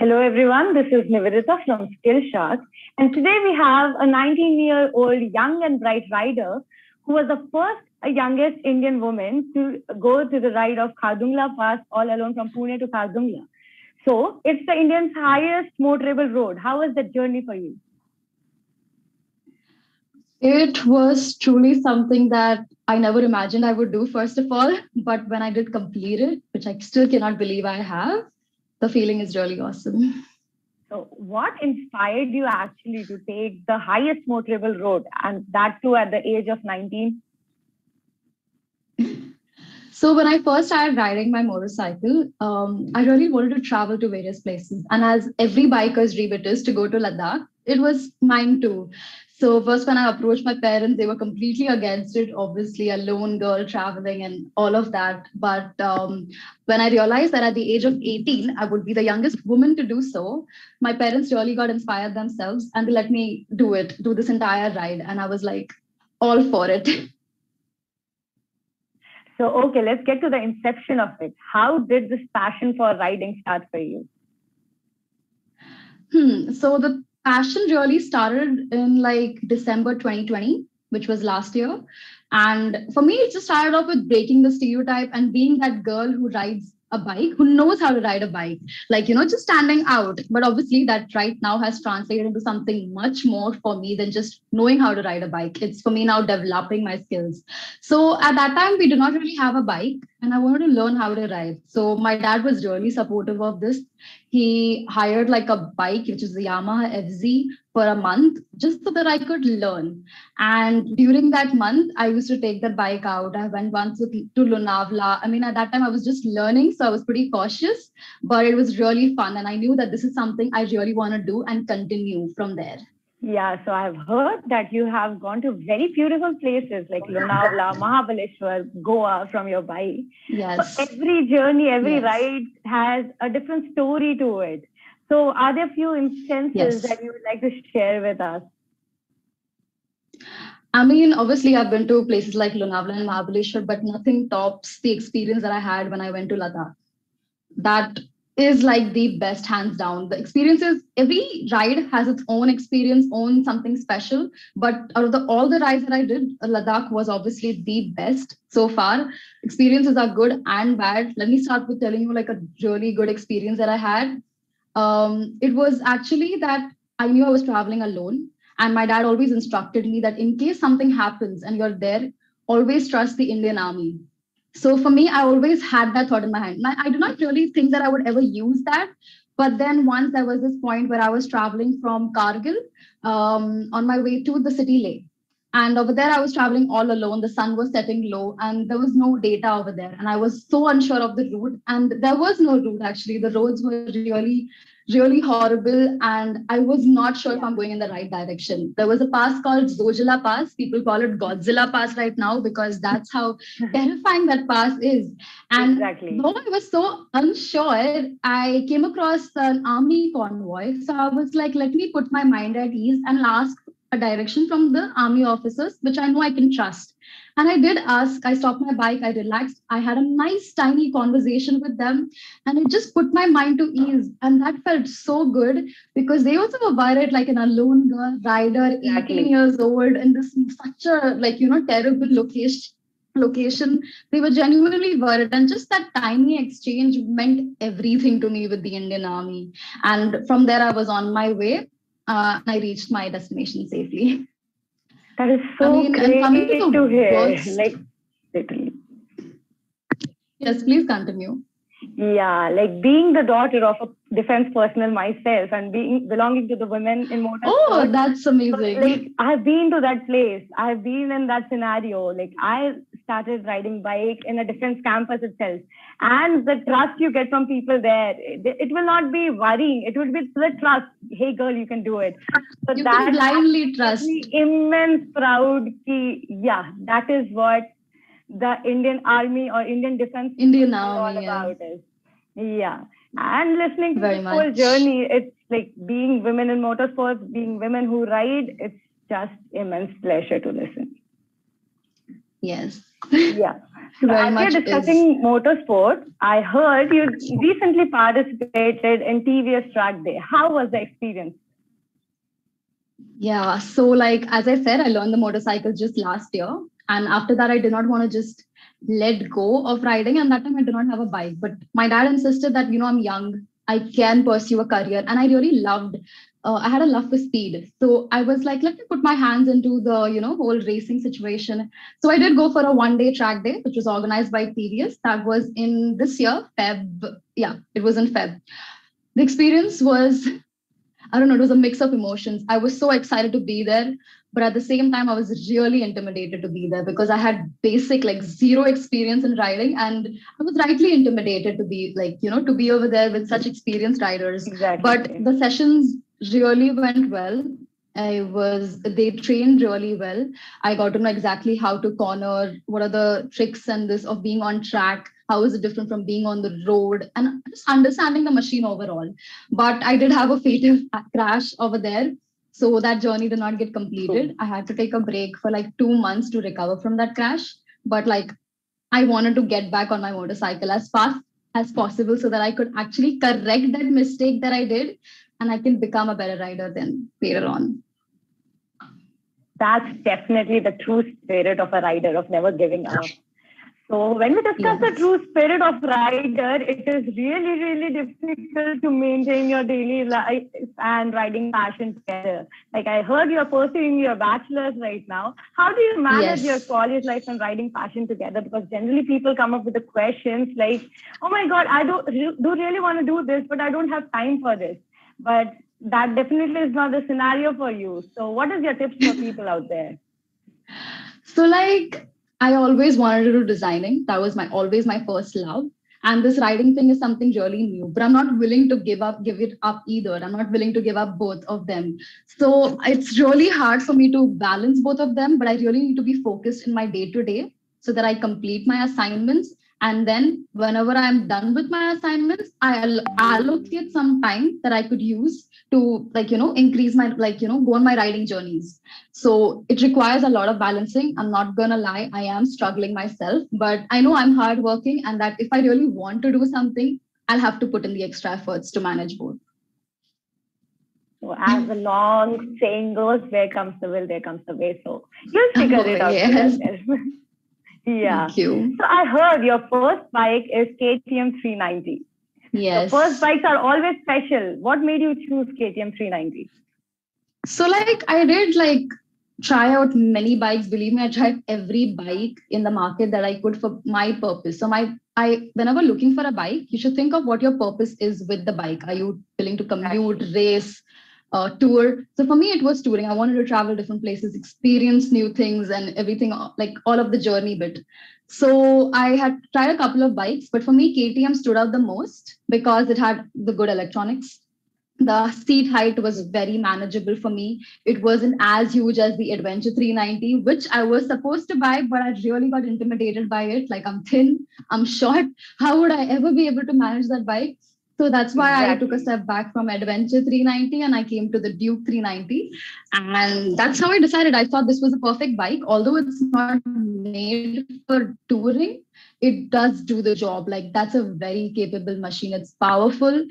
Hello everyone, this is Nivedita from SkillShark, and today we have a 19-year-old young and bright rider who was the first youngest Indian woman to go to the ride of Khardungla Pass all alone from Pune to Khardungla. So it's the Indian's highest motorable road. How was that journey for you? It was truly something that I never imagined I would do, first of all. But when I did complete it, which I still cannot believe I have, the feeling is really awesome. So what inspired you actually to take the highest motorable road, and that too at the age of 19? So when I first started riding my motorcycle, I really wanted to travel to various places. And as every biker's dream it is to go to Ladakh, it was mine too. So first when I approached my parents, they were completely against it, obviously a lone girl traveling and all of that. But when I realized that at the age of 18, I would be the youngest woman to do so, my parents really got inspired themselves and they let me do this entire ride. And I was like, all for it. So, okay, let's get to the inception of it. How did this passion for riding start for you? So the passion really started in like December 2020, which was last year. And for me, it just started off with breaking the stereotype and being that girl who rides a bike, who knows how to ride a bike, like, just standing out. But obviously that right now has translated into something much more for me than just knowing how to ride a bike. It's for me now developing my skills. So at that time, we did not really have a bike and I wanted to learn how to ride. So my dad was really supportive of this. He hired like a bike, which is the Yamaha FZ, for a month just so that I could learn. And during that month, I used to take the bike out. I went once to Lonavala. I mean, at that time, I was just learning, so I was pretty cautious, but it was really fun. And I knew that this is something I really want to do and continue from there. Yeah, so I've heard that you have gone to very beautiful places like Lonavala, Mahabaleshwar, Goa from your bike. Yes. So every journey, every ride has a different story to it. So are there a few instances that you would like to share with us? I mean, obviously, I've been to places like Lonavala and Mahabaleshwar, but nothing tops the experience that I had when I went to Ladakh. That is like the best, hands down. The experiences, every ride has its own experience, own something special. But out of all the rides that I did, Ladakh was obviously the best so far. Experiences are good and bad. Let me start with telling you like a really good experience that I had. It was actually that I knew I was traveling alone. And my dad always instructed me that in case something happens and you're there, always trust the Indian Army. So for me, I always had that thought in my mind. I do not really think that I would ever use that. But then once there was this point where I was traveling from Kargil on my way to the city Leh. And over there, I was traveling all alone. The sun was setting low and there was no data over there. And I was so unsure of the route. And there was no route, actually. The roads were really horrible. And I was not sure if I'm going in the right direction. There was a pass called Zojila Pass. People call it Godzilla Pass right now because that's how terrifying that pass is. And though I was so unsure, I came across an army convoy. So I was like, let me put my mind at ease and ask a direction from the army officers, which I know I can trust. And I did ask, I stopped my bike, I relaxed. I had a nice tiny conversation with them and it just put my mind to ease. And that felt so good because they also were worried like an alone girl rider, 18 years old in this such a terrible location. They were genuinely worried. And just that tiny exchange meant everything to me with the Indian Army. And from there, I was on my way. And I reached my destination safely. That is so great to hear. Like, literally. Yes, please continue. Yeah, like being the daughter of a defense personnel myself and belonging to the women in motorsport. Oh, that's amazing. So, like, I've been to that place. I've been in that scenario. Like, I started riding bike in a defense campus itself. And the trust you get from people there, it will not be worrying. It will be the trust. Hey, girl, you can do it. So you can blindly trust. Immense proud. That is what the Indian Army or Indian Defense Indian Army all about is. Yeah. And listening to the whole journey, it's like being women in motorsports, being women who ride, it's just immense pleasure to listen. Yes. Yeah. very As much we're is. discussing motorsport, I heard you recently participated in TVS Track Day. How was the experience? Yeah, so like as I said, I learned the motorcycle just last year. And after that, I did not want to just let go of riding. And that time I did not have a bike. But my dad insisted that, I'm young, I can pursue a career. And I really loved, I had a love for speed. So I was like, let me put my hands into the, whole racing situation. So I did go for a 1 day track day, which was organized by TVS. That was in this year, Feb. Yeah, it was in Feb. The experience was, I don't know, it was a mix of emotions. I was so excited to be there, but at the same time, I was really intimidated to be there because I had basic, like zero experience in riding. And I was rightly intimidated to be like, to be over there with such experienced riders. Exactly. But the sessions really went well. They trained really well. I got to know exactly how to corner, what are the tricks and this of being on track, how is it different from being on the road, and just understanding the machine overall. But I did have a fatal crash over there. So that journey did not get completed. I had to take a break for like 2 months to recover from that crash. But like I wanted to get back on my motorcycle as fast as possible so that I could actually correct that mistake that I did and I can become a better rider then later on. That's definitely the true spirit of a rider, of never giving up. So when we discuss the true spirit of rider, it is really, really difficult to maintain your daily life and riding passion together. Like I heard you're pursuing your bachelor's right now. How do you manage your college life and riding passion together? Because generally people come up with the questions like, oh my God, I do really want to do this, but I don't have time for this. But that definitely is not the scenario for you. So what is your tips for people out there? So like, I always wanted to do designing. That was always my first love. And this writing thing is something really new, but I'm not willing to give it up either. I'm not willing to give up both of them. So it's really hard for me to balance both of them, but I really need to be focused in my day-to-day so that I complete my assignments. And then whenever I'm done with my assignments, I'll allocate some time that I could use to increase my, go on my riding journeys. So it requires a lot of balancing. I'm not going to lie. I am struggling myself, but I know I'm hardworking and that if I really want to do something, I'll have to put in the extra efforts to manage both. So as the long saying goes, where comes the will, there comes the way. So you'll figure it out. Yes. Yeah. Thank you. So I heard your first bike is KTM 390. Yes. So first bikes are always special. What made you choose KTM 390? So like I did try out many bikes. Believe me, I tried every bike in the market that I could for my purpose. So whenever looking for a bike, you should think of what your purpose is with the bike. Are you willing to commute, race, tour? So for me, it was touring. I wanted to travel different places, experience new things and everything, like all of the journey bit. So I had tried a couple of bikes, but for me, KTM stood out the most because it had the good electronics. The seat height was very manageable for me. It wasn't as huge as the Adventure 390, which I was supposed to buy, but I really got intimidated by it. Like I'm thin, I'm short. How would I ever be able to manage that bike? So that's why I took a step back from Adventure 390 and I came to the Duke 390. And that's how I decided. I thought this was a perfect bike. Although it's not made for touring, it does do the job. Like that's a very capable machine. It's powerful.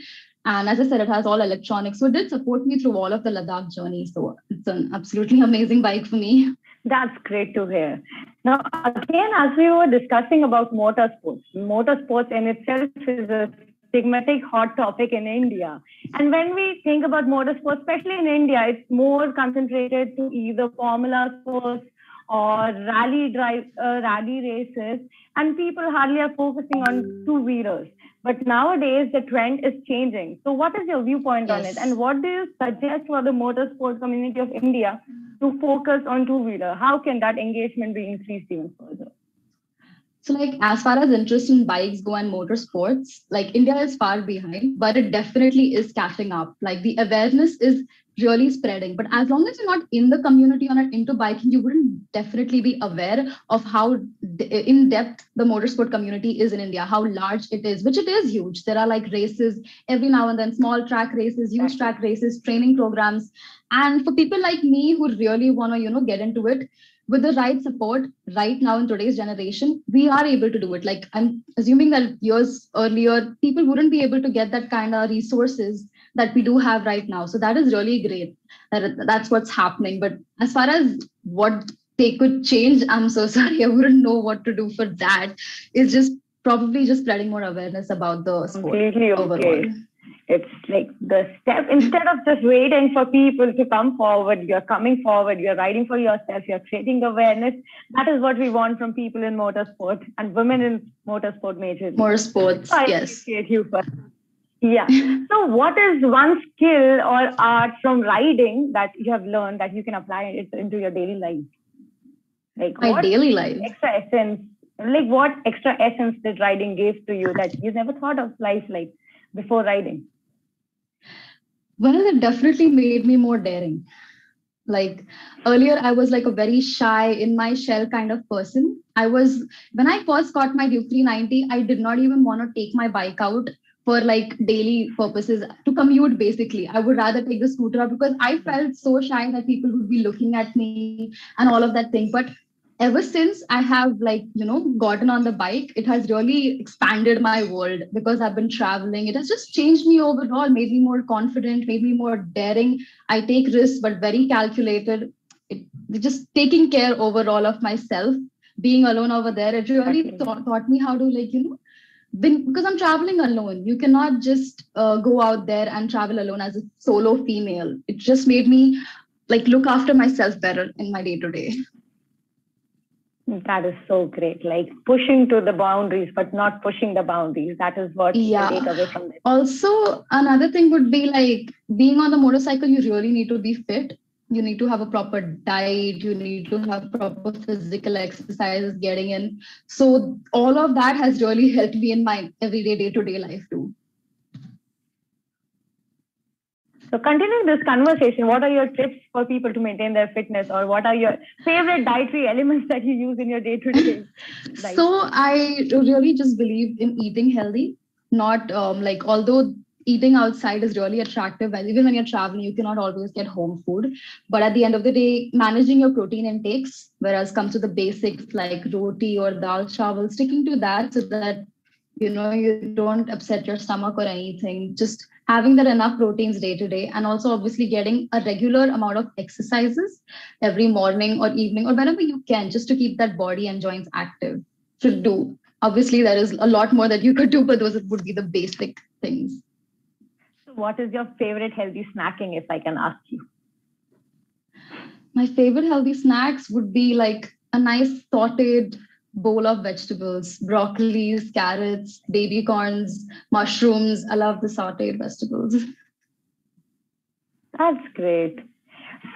And as I said, it has all electronics. So it did support me through all of the Ladakh journey. So it's an absolutely amazing bike for me. That's great to hear. Now, again, as we were discussing about motorsports in itself is a stigmatic hot topic in India. And when we think about motorsports, especially in India, it's more concentrated to either Formula sports or rally races, and people hardly are focusing on two-wheelers. But nowadays, the trend is changing. So what is your viewpoint on it? And what do you suggest for the motorsport community of India to focus on two-wheeler? How can that engagement be increased even further? So like as far as interest in bikes go and motorsports, like India is far behind, but it definitely is catching up. Like the awareness is really spreading. But as long as you're not in the community or not into biking, you wouldn't definitely be aware of how in depth the motorsport community is in India, how large it is, which it is huge. There are like races every now and then, small track races, huge track races, training programs. And for people like me who really want to, get into it, with the right support right now in today's generation, we are able to do it. Like I'm assuming that years earlier, people wouldn't be able to get that kind of resources that we do have right now. So that is really great. That's what's happening. But as far as what they could change, I'm so sorry. I wouldn't know what to do for that. It's just probably just spreading more awareness about the sport Completely okay. overall. It's like the step, instead of just waiting for people to come forward, you're coming forward, you're riding for yourself, you're creating awareness. That is what we want from people in motorsport and women in motorsport majorly. Motorsports, so I yes. appreciate you for yeah. So what is one skill or art from riding that you have learned that you can apply it into your daily life? Like my daily life. Extra essence, like what extra essence did riding give to you that you never thought of life like before riding? Well, it definitely made me more daring. Like earlier, I was like a very shy, in my shell kind of person. When I first got my Duke 390, I did not even want to take my bike out for like daily purposes to commute. Basically, I would rather take the scooter out because I felt so shy that people would be looking at me and all of that thing. But ever since I have gotten on the bike, it has really expanded my world because I've been traveling. It has just changed me overall, made me more confident, made me more daring. I take risks, but very calculated. Just taking care overall of myself, being alone over there. It really taught me how to because I'm traveling alone. You cannot just go out there and travel alone as a solo female. It just made me look after myself better in my day to day. That is so great. Like pushing to the boundaries, but not pushing the boundaries. That is what you take away from this. Also, another thing would be like being on the motorcycle, you really need to be fit. You need to have a proper diet. You need to have proper physical exercises getting in. So all of that has really helped me in my everyday day-to-day life too. So continuing this conversation, what are your tips for people to maintain their fitness, or what are your favorite dietary elements that you use in your day-to-day life? So I really just believe in eating healthy, not although eating outside is really attractive, and even when you're traveling, you cannot always get home food. But at the end of the day, managing your protein intakes, whereas comes to the basics like roti or dal chawal, sticking to that so that you don't upset your stomach or anything. Just having that enough proteins day to day, and also obviously getting a regular amount of exercises every morning or evening or whenever you can, just to keep that body and joints active. Should do. Obviously, there is a lot more that you could do, but those would be the basic things. So what is your favorite healthy snacking, if I can ask you? My favorite healthy snacks would be like a nice sauteed bowl of vegetables, broccolis, carrots, baby corns, mushrooms. I love the sauteed vegetables. That's great.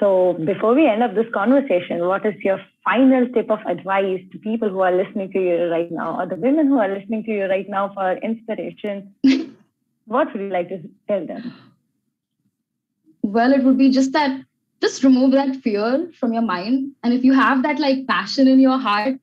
So before we end up this conversation, what is your final tip of advice to people who are listening to you right now, or the women who are listening to you right now for inspiration? What would you like to tell them? Well, it would be just remove that fear from your mind. And if you have that passion in your heart,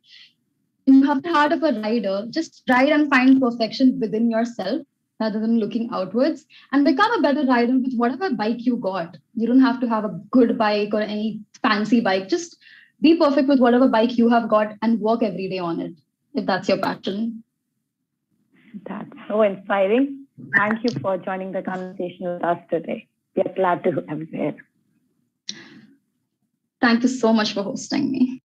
and you have the heart of a rider, just ride and find perfection within yourself rather than looking outwards, and become a better rider with whatever bike you got. You don't have to have a good bike or any fancy bike. Just be perfect with whatever bike you have got and work every day on it, if that's your passion. That's so inspiring. Thank you for joining the conversation with us today. We are glad to have you here. Thank you so much for hosting me.